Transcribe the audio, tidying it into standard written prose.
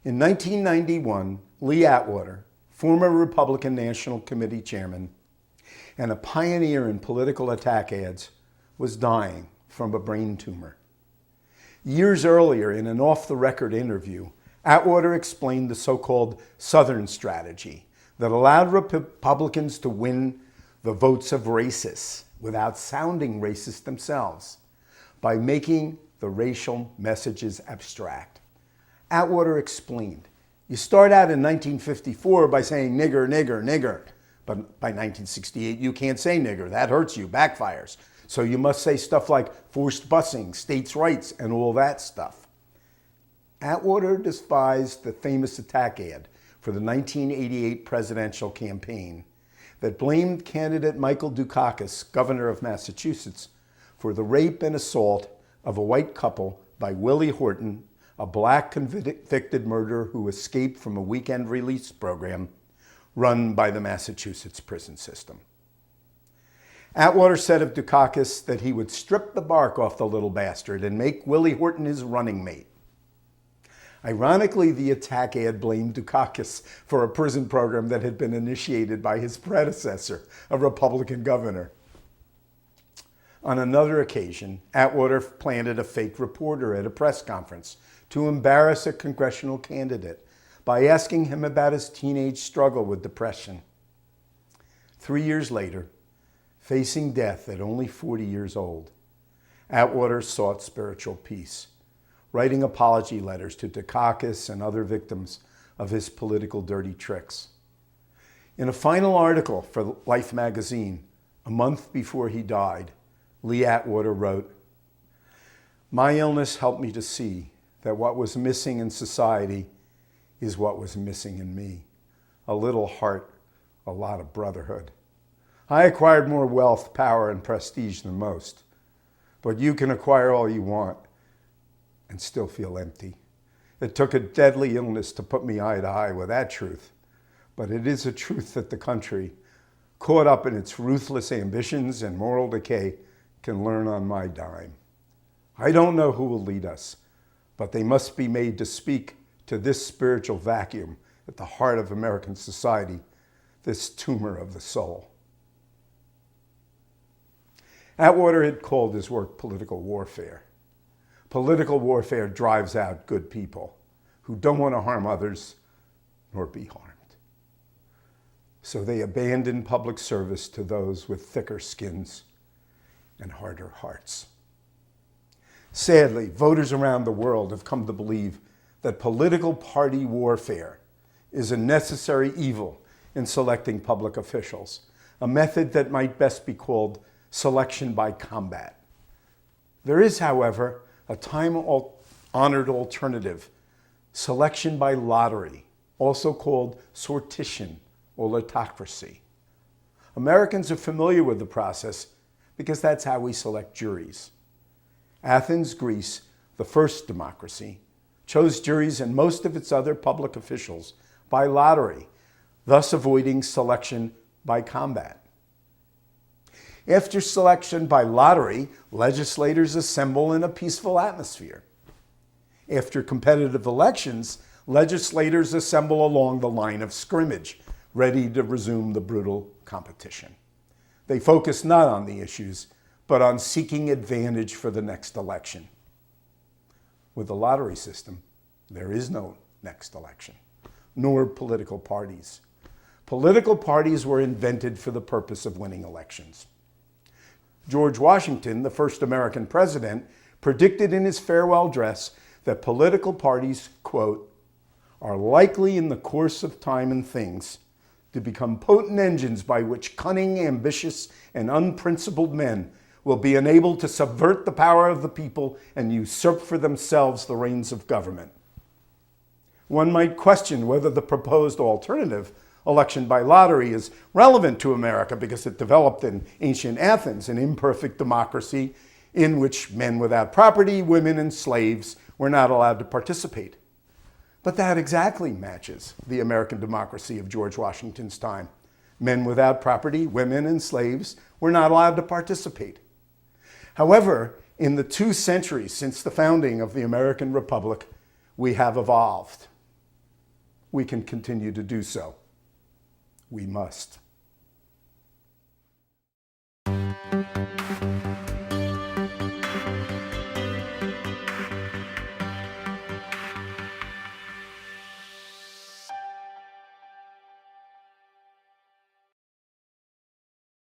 In 1991, Lee Atwater, former Republican National Committee chairman and a pioneer in political attack ads, was dying from a brain tumor. Years earlier, in an off-the-record interview, Atwater explained the so-called Southern strategy that allowed Republicans to win the votes of racists without sounding racist themselves by making the racial messages abstract. Atwater explained, you start out in 1954 by saying nigger, nigger, nigger, but by 1968 you can't say nigger, that hurts you, backfires. So you must say stuff like forced busing, states' rights, and all that stuff. Atwater devised the famous attack ad for the 1988 presidential campaign that blamed candidate Michael Dukakis, governor of Massachusetts, for the rape and assault of a white couple by Willie Horton, a black convicted murderer who escaped from a weekend release program run by the Massachusetts prison system. Atwater said of Dukakis that he would strip the bark off the little bastard and make Willie Horton his running mate. Ironically, the attack ad blamed Dukakis for a prison program that had been initiated by his predecessor, a Republican governor. On another occasion, Atwater planted a fake reporter at a press conference to embarrass a congressional candidate by asking him about his teenage struggle with depression. 3 years later, facing death at only 40 years old, Atwater sought spiritual peace, writing apology letters to Dukakis and other victims of his political dirty tricks. In a final article for Life magazine, a month before he died, Lee Atwater wrote, "My illness helped me to see that what was missing in society is what was missing in me. A little heart, a lot of brotherhood. I acquired more wealth, power, and prestige than most, but you can acquire all you want and still feel empty. It took a deadly illness to put me eye to eye with that truth, but it is a truth that the country, caught up in its ruthless ambitions and moral decay, can learn on my dime. I don't know who will lead us, but they must be made to speak to this spiritual vacuum at the heart of American society, this tumor of the soul." Atwater had called his work political warfare. Political warfare drives out good people who don't want to harm others nor be harmed. So they abandon public service to those with thicker skins and harder hearts. Sadly, voters around the world have come to believe that political party warfare is a necessary evil in selecting public officials, a method that might best be called selection by combat. There is, however, a time-honored alternative, selection by lottery, also called sortition or lotocracy. Americans are familiar with the process because that's how we select juries. Athens, Greece, the first democracy, chose juries and most of its other public officials by lottery, thus avoiding selection by combat. After selection by lottery, legislators assemble in a peaceful atmosphere. After competitive elections, legislators assemble along the line of scrimmage, ready to resume the brutal competition. They focus not on the issues, but on seeking advantage for the next election. With the lottery system, there is no next election, nor political parties. Political parties were invented for the purpose of winning elections. George Washington, the first American president, predicted in his farewell address that political parties, quote, "are likely in the course of time and things to become potent engines by which cunning, ambitious, and unprincipled men will be enabled to subvert the power of the people and usurp for themselves the reins of government." One might question whether the proposed alternative, election by lottery, is relevant to America because it developed in ancient Athens, an imperfect democracy in which men without property, women, and slaves were not allowed to participate. But that exactly matches the American democracy of George Washington's time. Men without property, women, and slaves were not allowed to participate. However, in the 2 centuries since the founding of the American Republic, we have evolved. we can continue to do so. We must.